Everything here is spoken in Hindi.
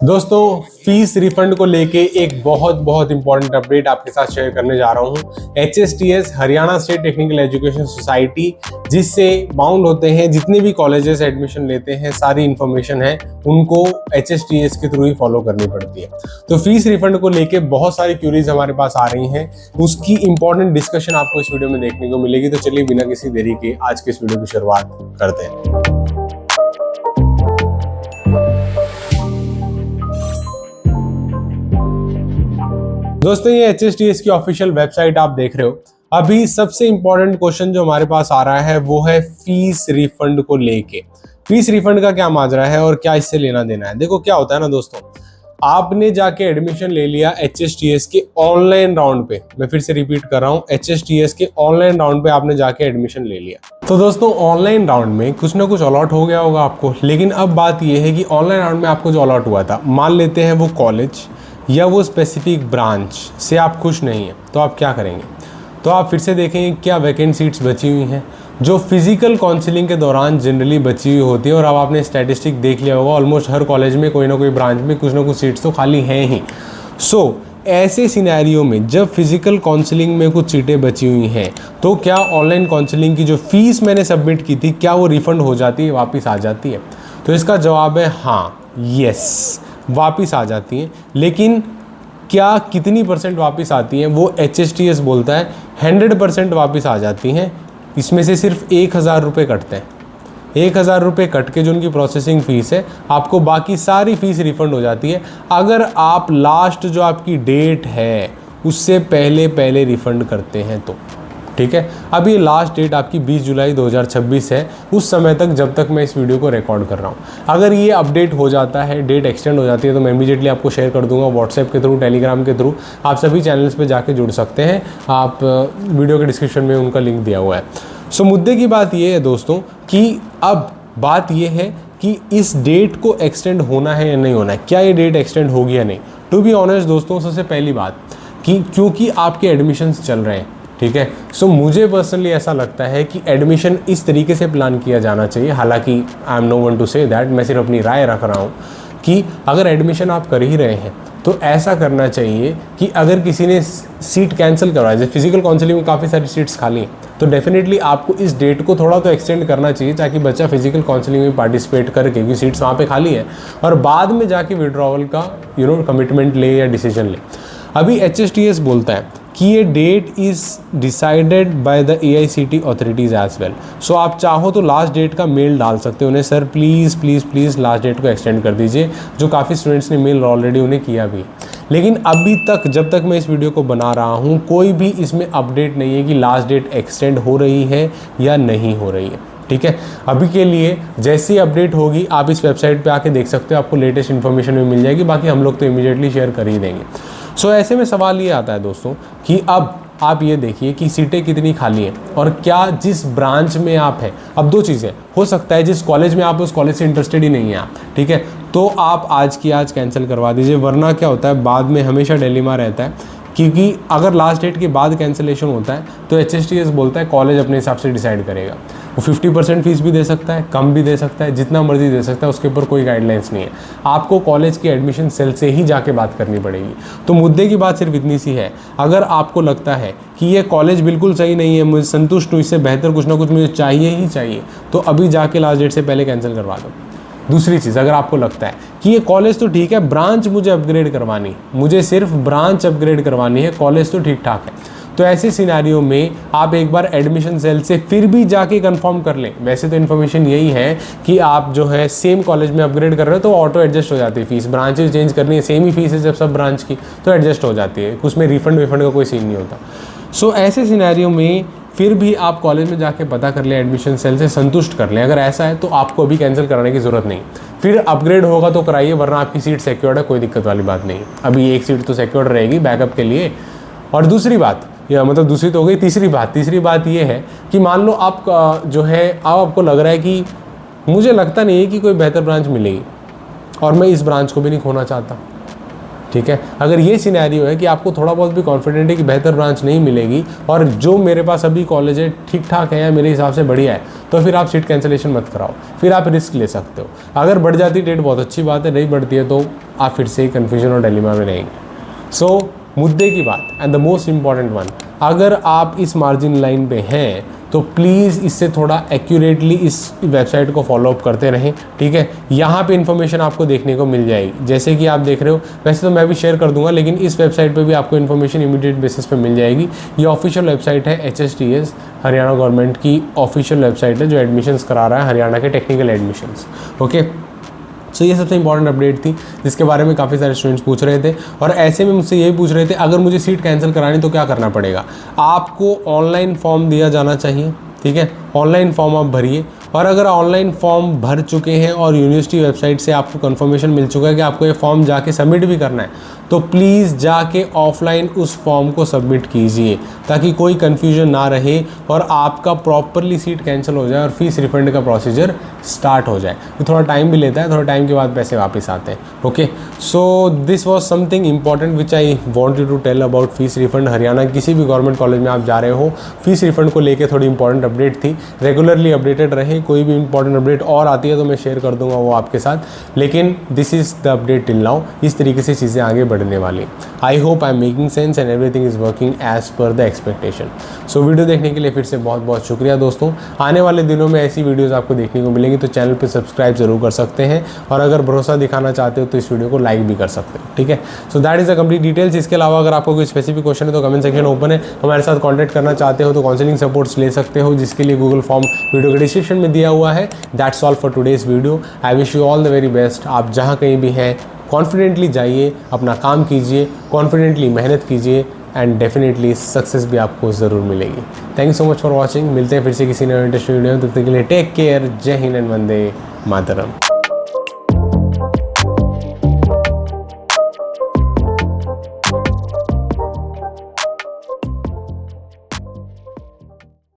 दोस्तों, फीस रिफंड को लेके एक बहुत इंपॉर्टेंट अपडेट आपके साथ शेयर करने जा रहा हूँ। HSTS Haryana state technical education society, जिससे बाउंड होते हैं जितने भी कॉलेजेस एडमिशन लेते हैं, सारी इंफॉर्मेशन है उनको HSTS के थ्रू ही फॉलो करनी पड़ती है। तो फीस रिफंड को लेके बहुत सारी क्यूरीज हमारे पास आ रही हैं, उसकी इंपॉर्टेंट डिस्कशन आपको इस वीडियो में देखने को मिलेगी। तो चलिए बिना किसी देरी के आज के इस वीडियो की शुरुआत करते हैं। दोस्तों, ये HSTS की ऑफिशियल वेबसाइट आप देख रहे हो। अभी सबसे इंपॉर्टेंट क्वेश्चन जो हमारे पास आ रहा है वो है फीस रिफंड को लेके। फीस रिफंड का क्या माजरा है और क्या इससे लेना देना है। देखो क्या होता है ना दोस्तों, आपने जाके एडमिशन ले लिया HSTS के ऑनलाइन राउंड पे। मैं फिर से रिपीट कर रहा हूँ, HSTS के ऑनलाइन राउंड पे आपने जाके एडमिशन ले लिया। तो दोस्तों, ऑनलाइन राउंड में कुछ ना कुछ अलॉट हो गया होगा आपको। लेकिन अब बात यह है कि ऑनलाइन राउंड में आपको जो अलॉट हुआ था, मान लेते हैं वो कॉलेज या वो स्पेसिफिक ब्रांच से आप खुश नहीं हैं, तो आप क्या करेंगे। तो आप फिर से देखेंगे क्या वैकेंट सीट्स बची हुई हैं जो फिजिकल काउंसलिंग के दौरान जनरली बची हुई होती है। और अब आपने स्टैटिस्टिक देख लिया होगा, ऑलमोस्ट हर कॉलेज में कोई ना कोई ब्रांच में कुछ ना कुछ सीट्स तो खाली हैं ही। ऐसे सिनेरियो में जब फिजिकल काउंसलिंग में कुछ सीटें बची हुई हैं, तो क्या ऑनलाइन काउंसलिंग की जो फीस मैंने सबमिट की थी, क्या वो रिफंड हो जाती है, वापस आ जाती है। तो इसका जवाब है हाँ, यस, वापस आ जाती हैं। लेकिन क्या कितनी परसेंट वापस आती हैं, वो HSTS बोलता है 100% वापस आ जाती हैं। इसमें से सिर्फ 1000 रुपये कटते हैं। 1000 रुपये कट के जो उनकी प्रोसेसिंग फ़ीस है, आपको बाकी सारी फ़ीस रिफ़ंड हो जाती है। अगर आप लास्ट जो आपकी डेट है उससे पहले रिफ़ंड करते हैं तो ठीक है। अब ये लास्ट डेट आपकी 20 जुलाई 2026 है, उस समय तक जब तक मैं इस वीडियो को रिकॉर्ड कर रहा हूँ। अगर ये अपडेट हो जाता है, डेट एक्सटेंड हो जाती है, तो मैं इमीडिएटली आपको शेयर कर दूंगा व्हाट्सएप के थ्रू, टेलीग्राम के थ्रू। आप सभी चैनल्स पे जाके जुड़ सकते हैं, आप वीडियो के डिस्क्रिप्शन में उनका लिंक दिया हुआ है। मुद्दे की बात ये है दोस्तों कि अब बात ये है कि इस डेट को एक्सटेंड होना है या नहीं होना है, क्या ये डेट एक्सटेंड होगी या नहीं। टू बी ऑनेस्ट दोस्तों, सबसे पहली बात कि क्योंकि आपके एडमिशन्स चल रहे हैं, ठीक है। मुझे पर्सनली ऐसा लगता है कि एडमिशन इस तरीके से प्लान किया जाना चाहिए। हालांकि I am no one to say that, मैं सिर्फ अपनी राय रख रहा हूँ कि अगर एडमिशन आप कर ही रहे हैं तो ऐसा करना चाहिए कि अगर किसी ने सीट कैंसिल करवाई, जैसे फिजिकल काउंसलिंग में काफ़ी सारी सीट्स खाली हैं, तो डेफिनेटली आपको इस डेट को थोड़ा तो एक्सटेंड करना चाहिए ताकि बच्चा फिजिकल काउंसलिंग में पार्टिसिपेट करके, क्योंकि सीट्स वहाँ पे खाली है, और बाद में जाके विड्रॉवल का कमिटमेंट ले या डिसीजन ले। अभी HSTS बोलता है कि ये date is decided by the AICTE authorities as well. आप चाहो तो लास्ट डेट का मेल डाल सकते हो उन्हें, सर प्लीज़ लास्ट डेट को एक्सटेंड कर दीजिए, जो काफ़ी स्टूडेंट्स ने मेल ऑलरेडी उन्हें किया भी। लेकिन अभी तक, जब तक मैं इस वीडियो को बना रहा हूँ, कोई भी इसमें अपडेट नहीं है कि लास्ट डेट एक्सटेंड हो रही है या नहीं हो रही है, ठीक है। अभी के लिए जैसी अपडेट होगी आप इस वेबसाइट पे आके देख सकते हो, आपको लेटेस्ट इन्फॉर्मेशन भी मिल जाएगी। बाकी हम लोग तो इमीडिएटली शेयर कर ही देंगे। ऐसे में सवाल ये आता है दोस्तों कि अब आप ये देखिए कि सीटें कितनी खाली हैं और क्या जिस ब्रांच में आप हैं। अब दो चीज़ें हो सकता है, जिस कॉलेज में आप उस कॉलेज से इंटरेस्टेड ही नहीं है आप, ठीक है, तो आप आज की आज कैंसिल करवा दीजिए। वरना क्या होता है, बाद में हमेशा डिलेमा रहता है, क्योंकि अगर लास्ट डेट के बाद कैंसिलेशन होता है तो HSTS बोलता है कॉलेज अपने हिसाब से डिसाइड करेगा। वो 50% फीस भी दे सकता है, कम भी दे सकता है, जितना मर्जी दे सकता है, उसके ऊपर कोई गाइडलाइंस नहीं है। आपको कॉलेज की एडमिशन सेल से ही जाके बात करनी पड़ेगी। तो मुद्दे की बात सिर्फ इतनी सी है, अगर आपको लगता है कि ये कॉलेज बिल्कुल सही नहीं है, मुझे संतुष्ट हूँ, इससे बेहतर कुछ ना कुछ मुझे चाहिए ही चाहिए, तो अभी जाके लास्ट डेट से पहले कैंसिल करवा दो। दूसरी चीज़, अगर आपको लगता है कि ये कॉलेज तो ठीक है, ब्रांच मुझे अपग्रेड करवानी, मुझे सिर्फ ब्रांच अपग्रेड करवानी है, कॉलेज तो ठीक ठाक है, तो ऐसे सिनेरियो में आप एक बार एडमिशन सेल से फिर भी जाके कंफर्म कर लें। वैसे तो इन्फॉर्मेशन यही है कि आप जो है सेम कॉलेज में अपग्रेड कर रहे हो तो ऑटो एडजस्ट हो जाती है फीस। ब्रांचेस चेंज करनी है, सेम ही फीस है जब सब ब्रांच की, तो एडजस्ट हो जाती है, उसमें रिफंड का कोई सीन नहीं होता। ऐसे सिनेरियो में फिर भी आप कॉलेज में जाके पता कर लें, एडमिशन सेल से संतुष्ट कर लें। अगर ऐसा है तो आपको अभी कैंसिल कराने की ज़रूरत नहीं, फिर अपग्रेड होगा तो कराइए, वरना आपकी सीट सिक्योर्ड है, कोई दिक्कत वाली बात नहीं है। अभी एक सीट तो सिक्योर्ड रहेगी बैकअप के लिए। और दूसरी बात, या मतलब दूसरी तो हो गई, तीसरी बात ये है कि मान लो आप जो है आपको लग रहा है कि मुझे लगता नहीं है कि कोई बेहतर ब्रांच मिलेगी और मैं इस ब्रांच को भी नहीं खोना चाहता, ठीक है। अगर ये सिनेरियो है कि आपको थोड़ा बहुत भी कॉन्फिडेंट है कि बेहतर ब्रांच नहीं मिलेगी और जो मेरे पास अभी कॉलेज है ठीक ठाक है या मेरे हिसाब से बढ़िया है, तो फिर आप सीट कैंसिलेशन मत कराओ, फिर आप रिस्क ले सकते हो। अगर बढ़ जाती डेट बहुत अच्छी बात है, नहीं बढ़ती है तो आप फिर से कन्फ्यूजन और डिलेमा में रहेंगे। सो मुद्दे की बात and the most important one, अगर आप इस मार्जिन लाइन पे हैं तो प्लीज़ इससे थोड़ा एक्यूरेटली इस वेबसाइट को फॉलोअप करते रहें, ठीक है। यहाँ पे इन्फॉर्मेशन आपको देखने को मिल जाएगी, जैसे कि आप देख रहे हो। वैसे तो मैं भी शेयर कर दूंगा, लेकिन इस वेबसाइट पे भी आपको इन्फॉर्मेशन इमीडिएट बेसिस पे मिल जाएगी। ये ऑफिशियल वेबसाइट है HSTS, हरियाणा गवर्नमेंट की ऑफिशियल वेबसाइट है जो एडमिशन्स करा रहा है हरियाणा के टेक्निकल एडमिशन्स। ओके, सो ये सबसे इंपॉर्टेंट अपडेट थी जिसके बारे में काफ़ी सारे स्टूडेंट्स पूछ रहे थे, और ऐसे में मुझसे यही पूछ रहे थे अगर मुझे सीट कैंसिल करानी तो क्या करना पड़ेगा। आपको ऑनलाइन फॉर्म दिया जाना चाहिए, ठीक है। ऑनलाइन फॉर्म आप भरिए, और अगर ऑनलाइन फॉर्म भर चुके हैं और यूनिवर्सिटी वेबसाइट से आपको कंफर्मेशन मिल चुका है कि आपको ये फॉर्म जाके सबमिट भी करना है, तो प्लीज़ जाके ऑफलाइन उस फॉर्म को सबमिट कीजिए ताकि कोई कन्फ्यूजन ना रहे और आपका प्रॉपरली सीट कैंसिल हो जाए और फीस रिफंड का प्रोसीजर स्टार्ट हो जाए। तो थोड़ा टाइम भी लेता है, थोड़ा टाइम के बाद पैसे वापस आते हैं। Okay, so this was something important which I wanted to tell about fees refund. Haryana किसी भी गवर्नमेंट कॉलेज में आप जा रहे हो, फीस रिफंड को लेकर थोड़ी इंपॉर्टेंट अपडेट थी। रेगुलरली अपडेटेड रहे, कोई भी इंपॉर्टेंट अपडेट और आती है तो मैं शेयर कर दूंगा वो आपके साथ, लेकिन this is the update till now. इस तरीके से चीज़ें आगे बढ़ने वाली। I hope I am making sense and everything is working as per the expectation. So video देखने के लिए फिर से बहुत बहुत शुक्रिया दोस्तों। आने वाले दिनों में ऐसी वीडियोज़ आपको देखने को मिलेंगी, तो चैनल पर सब्सक्राइब जरूर कर सकते हैं, और अगर भरोसा दिखाना चाहते हो तो इस वीडियो को लाइक भी कर सकते हो, ठीक है। So that is the complete details. इसके अलावा अगर आपको कोई स्पेसिफिक क्वेश्चन है तो कमेंट सेक्शन ओपन है, हमारे साथ कॉन्टैक्ट करना चाहते हो तो काउंसलिंग सपोर्ट्स ले सकते हो, जिसके लिए गूगल फॉर्म वीडियो के डिस्क्रिप्शन में दिया हुआ है। That's all for today's video. I wish you all the very best. आप जहाँ कहीं भी हैं कॉन्फिडेंटली जाइए, अपना काम कीजिए, कॉन्फिडेंटली मेहनत कीजिए, एंड डेफिनेटली सक्सेस भी आपको ज़रूर मिलेगी। Thank you so much for watching. मिलते हैं फिर से किसी नए इंटरेस्टिंग वीडियो में, तब तक के लिए टेक केयर। जय हिंद एंड वंदे मातरम।